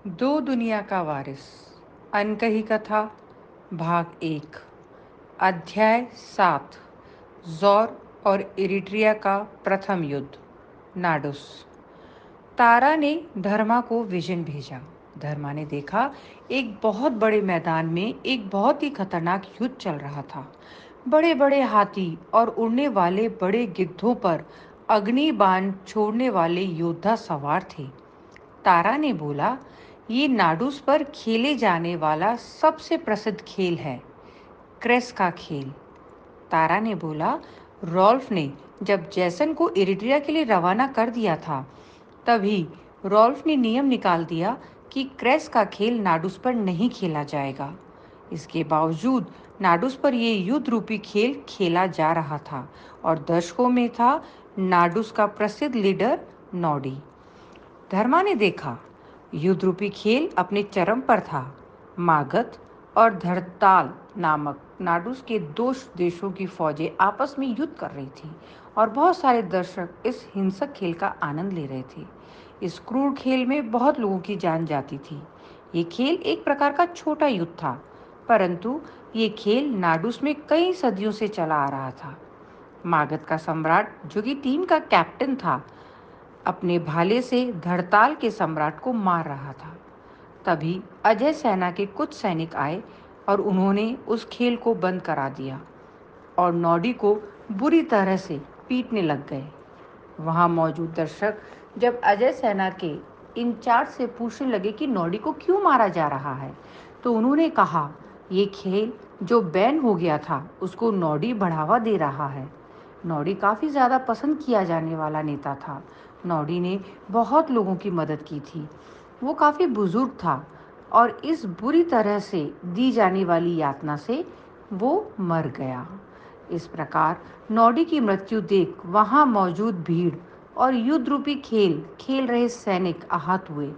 दो दुनिया का वारिस अनकही कथा भाग 1 अध्याय 7 ज़ौर और इरिट्रिया का प्रथम युद्ध नाडुस। तारा ने धर्मा को विजन भेजा। धर्मा ने देखा एक बहुत बड़े मैदान में एक बहुत ही खतरनाक युद्ध चल रहा था। बड़े बड़े हाथी और उड़ने वाले बड़े गिद्धों पर अग्नि बाण छोड़ने वाले योद्धा सवार थे। तारा ने बोला, ये नाडूस पर खेले जाने वाला सबसे प्रसिद्ध खेल है, क्रेस का खेल। तारा ने बोला, रॉल्फ ने जब जैसन को इरिट्रिया के लिए रवाना कर दिया था, तभी रॉल्फ ने नियम निकाल दिया कि क्रेस का खेल नाडूस पर नहीं खेला जाएगा। इसके बावजूद नाडूस पर यह युद्ध रूपी खेल खेला जा रहा था और दर्शकों में था नाडूस का प्रसिद्ध लीडर नॉडी। धर्मा ने देखा युद्ध रूपी खेल अपने चरम पर था। मागध और धड़ताल नामक नाडूस के दो देशों की फौजें आपस में युद्ध कर रही थी और बहुत सारे दर्शक इस हिंसक खेल का आनंद ले रहे थे। इस क्रूर खेल में बहुत लोगों की जान जाती थी। ये खेल एक प्रकार का छोटा युद्ध था, परंतु ये खेल नाडूस में कई सदियों से चला आ रहा था। मागध का सम्राट, जो कि टीम का कैप्टन था, अपने भाले से धड़ताल के सम्राट को मार रहा था। तभी अजय सेना के कुछ सैनिक आए और उन्होंने उस खेल को बंद करा दिया और नॉडी को बुरी तरह से पीटने लग गए। वहां मौजूद दर्शक जब अजय सेना के इंचार्ज से पूछने लगे कि नॉडी को क्यों मारा जा रहा है, तो उन्होंने कहा, ये खेल जो बैन हो गया था उसको नॉडी बढ़ावा दे रहा है। नॉडी काफ़ी ज़्यादा पसंद किया जाने वाला नेता था। नॉडी ने बहुत लोगों की मदद की थी। वो काफ़ी बुजुर्ग था और इस बुरी तरह से दी जाने वाली यातना से वो मर गया। इस प्रकार नॉडी की मृत्यु देख वहां मौजूद भीड़ और युद्ध रूपी खेल खेल रहे सैनिक आहत हुए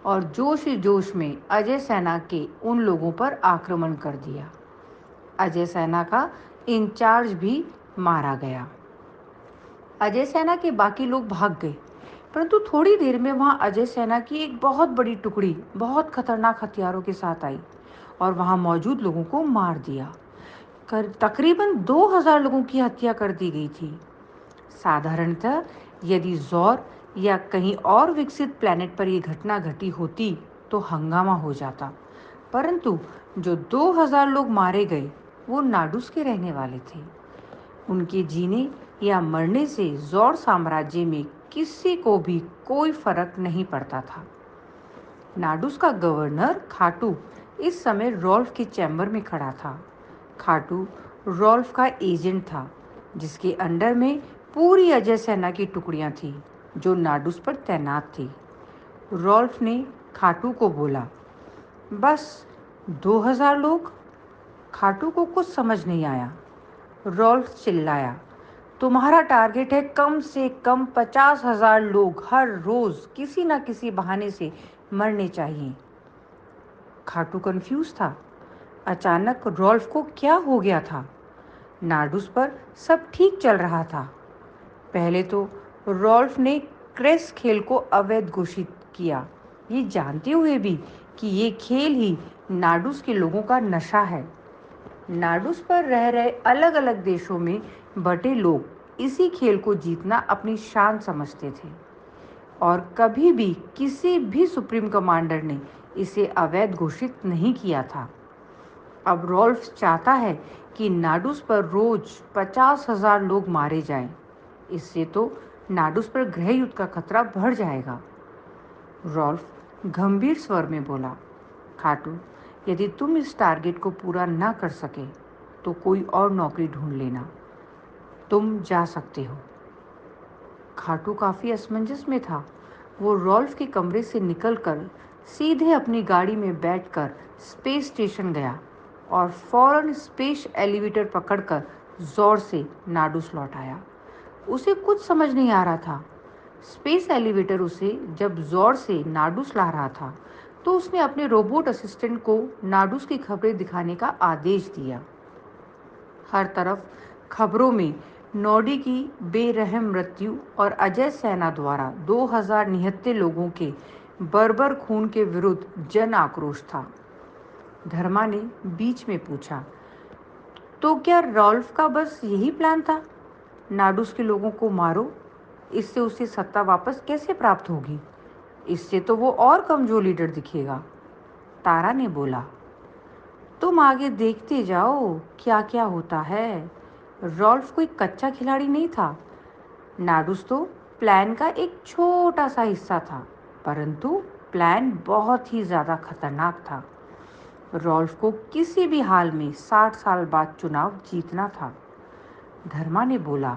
और जोश ही जोश में अजय सेना के उन लोगों पर आक्रमण कर दिया। अजय सेना का इंचार्ज भी मारा गया। अजय सेना के बाकी लोग भाग गए, परंतु थोड़ी देर में वहां अजय सेना की एक बहुत बड़ी टुकड़ी बहुत खतरनाक हथियारों के साथ आई और वहां मौजूद लोगों को मार दिया। तकरीबन 2000 लोगों की हत्या कर दी गई थी। साधारणतः यदि ज़ौर या कहीं और विकसित प्लैनेट पर यह घटना घटी होती तो हंगामा हो जाता, परंतु जो 2000 लोग मारे गए वो नाडूस के रहने वाले थे। उनके जीने या मरने से ज़ौर साम्राज्य में किसी को भी कोई फर्क नहीं पड़ता था। नाडूस का गवर्नर खाटू इस समय रॉल्फ के चैम्बर में खड़ा था। खाटू रॉल्फ का एजेंट था, जिसके अंडर में पूरी अजय सेना की टुकड़ियां थीं जो नाडूस पर तैनात थी। रॉल्फ ने खाटू को बोला, बस 2000 लोग? खाटू को कुछ समझ नहीं आया। रॉल्फ चिल्लाया, तुम्हारा टारगेट है कम से कम 50,000 लोग हर रोज किसी ना किसी बहाने से मरने चाहिए। खाटू कंफ्यूज था। अचानक रॉल्फ को क्या हो गया था? नाडूस पर सब ठीक चल रहा था। पहले तो रॉल्फ ने क्रेस खेल को अवैध घोषित किया, ये जानते हुए भी कि ये खेल ही नाडूस के लोगों का नशा है। नाडूस पर रह रहे अलग अलग देशों में बटे लोग इसी खेल को जीतना अपनी शान समझते थे और कभी भी किसी भी सुप्रीम कमांडर ने इसे अवैध घोषित नहीं किया था। अब रॉल्फ चाहता है कि नाडूस पर रोज 50,000 लोग मारे जाएं। इससे तो नाडूस पर गृह युद्ध का खतरा बढ़ जाएगा। रॉल्फ गंभीर स्वर में बोला, खाटू, यदि तुम इस टारगेट को पूरा ना कर सके तो कोई और नौकरी ढूंढ लेना। तुम जा सकते हो। खाटू काफ़ी असमंजस में था। वो रॉल्फ के कमरे से निकलकर सीधे अपनी गाड़ी में बैठकर स्पेस स्टेशन गया और फौरन स्पेस एलिवेटर पकड़कर जोर से नाडूस लौट आया। उसे कुछ समझ नहीं आ रहा था। स्पेस एलिवेटर उसे जब जोर से नाडूस ला रहा था तो उसने अपने रोबोट असिस्टेंट को नाडूस की खबरें दिखाने का आदेश दिया। हर तरफ खबरों में नॉडी की बेरहम मृत्यु और अजय सेना द्वारा 2000 निहत्थे लोगों के बर्बर खून के विरुद्ध जन आक्रोश था। धर्मा ने बीच में पूछा, तो क्या रॉल्फ का बस यही प्लान था? नाडूस के लोगों को मारो, इससे उसे सत्ता वापस कैसे प्राप्त होगी? इससे तो वो और कमजोर लीडर दिखेगा। तारा ने बोला, तुम आगे देखते जाओ क्या क्या होता है। रॉल्फ कोई कच्चा खिलाड़ी नहीं था। नाडूस तो प्लान का एक छोटा सा हिस्सा था, परंतु प्लान बहुत ही ज़्यादा खतरनाक था। रॉल्फ को किसी भी हाल में 60 साल बाद चुनाव जीतना था। धर्मा ने बोला,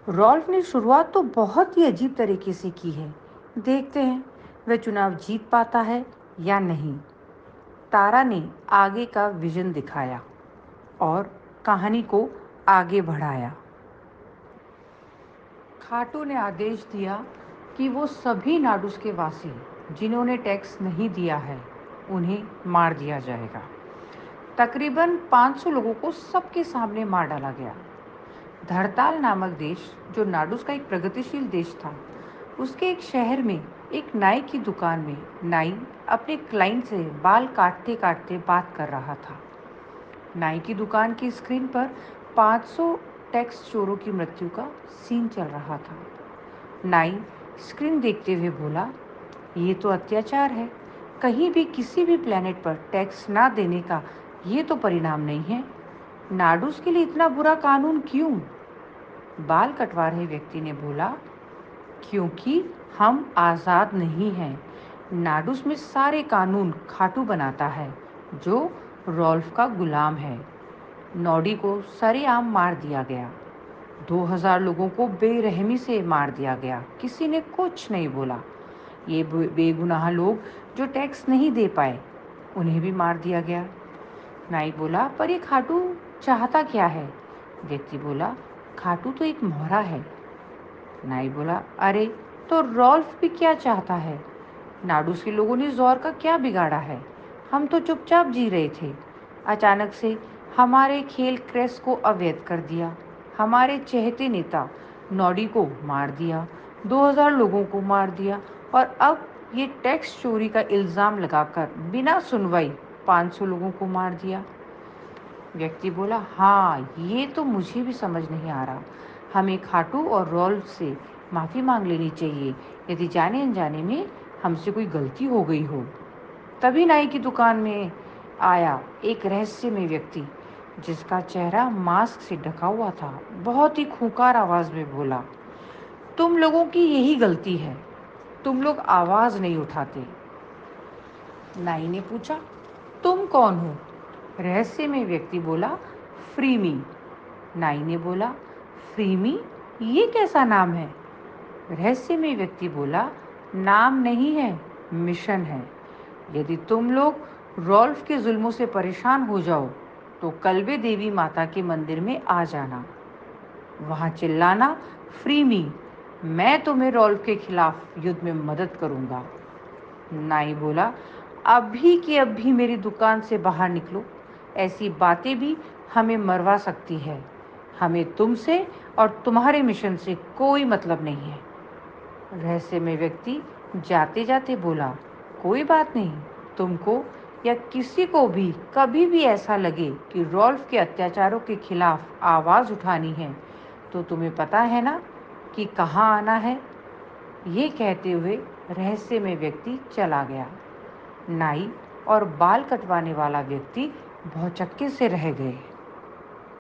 रॉल्फ ने शुरुआत तो बहुत ही अजीब तरीके से की है। देखते हैं वह चुनाव जीत पाता है या नहीं। तारा ने आगे का विजन दिखाया और कहानी को आगे बढ़ाया। खाटू ने आदेश दिया कि वो सभी नाडूस के वासी जिन्होंने टैक्स नहीं दिया है, उन्हें मार दिया जाएगा। तकरीबन 500 लोगों को सबके सामने मार डाला गया। धड़ताल नामक देश, जो नाडूस का एक प्रगतिशील देश था, उसके एक शहर में एक नाई की दुकान में नाई अपने क्लाइंट से बाल काटते काटते बात कर रहा था। नाई की दुकान की स्क्रीन पर 500 टैक्स चोरों की मृत्यु का सीन चल रहा था। नाई स्क्रीन देखते हुए बोला, ये तो अत्याचार है। कहीं भी किसी भी प्लेनेट पर टैक्स ना देने का ये तो परिणाम नहीं है। नाडूस के लिए इतना बुरा कानून क्यों? बाल कटवा रहे व्यक्ति ने बोला, क्योंकि हम आज़ाद नहीं हैं। नाडूस में सारे कानून खाटू बनाता है, जो रॉल्फ का गुलाम है। नॉडी को सरेआम मार दिया गया। 2000 लोगों को बेरहमी से मार दिया गया। किसी ने कुछ नहीं बोला। ये बेगुनाह लोग जो टैक्स नहीं दे पाए, उन्हें भी मार दिया गया। नाई बोला, पर ये खाटू चाहता क्या है? व्यक्ति बोला, खाटू तो एक मोहरा है। नाई बोला, अरे तो रॉल्फ भी क्या चाहता है? नाडूस के लोगों ने ज़ौर का क्या बिगाड़ा है? हम तो चुपचाप जी रहे थे। अचानक से हमारे खेल क्रेस को अवैध कर दिया। हमारे चहेते नेता नॉडी को मार दिया, 2000 लोगों को मार दिया, और अब ये टैक्स चोरी का इल्ज़ाम लगाकर बिना सुनवाई 500 लोगों को मार दिया। व्यक्ति बोला, हाँ, ये तो मुझे भी समझ नहीं आ रहा। हमें खाटू और रॉल्फ से माफ़ी मांग लेनी चाहिए यदि जाने अनजाने में हमसे कोई गलती हो गई हो। तभी नाई की दुकान में आया एक रहस्यमय व्यक्ति, जिसका चेहरा मास्क से ढका हुआ था। बहुत ही खूंखार आवाज़ में बोला, तुम लोगों की यही गलती है, तुम लोग आवाज़ नहीं उठाते। नाई ने पूछा, तुम कौन हो? रहस्यमय व्यक्ति बोला, फ्रीमी। नाई ने बोला, फ्रीमी, ये कैसा नाम है? रहस्यमय व्यक्ति बोला, नाम नहीं है, मिशन है। यदि तुम लोग रॉल्फ के जुल्मों से परेशान हो जाओ तो कल्बे देवी माता के मंदिर में आ जाना। वहाँ चिल्लाना, फ्री मी, मैं तुम्हें रॉल्फ के खिलाफ युद्ध में मदद करूँगा। नाई बोला, अभी की अभी मेरी दुकान से बाहर निकलो। ऐसी बातें भी हमें मरवा सकती है। हमें तुमसे और तुम्हारे मिशन से कोई मतलब नहीं है। रहस्यमय व्यक्ति जाते जाते बोला, कोई बात नहीं। तुमको या किसी को भी कभी भी ऐसा लगे कि रॉल्फ के अत्याचारों के खिलाफ आवाज़ उठानी है, तो तुम्हें पता है ना कि कहाँ आना है। ये कहते हुए रहस्यमय व्यक्ति चला गया। नाई और बाल कटवाने वाला व्यक्ति भौचक्के से रह गए।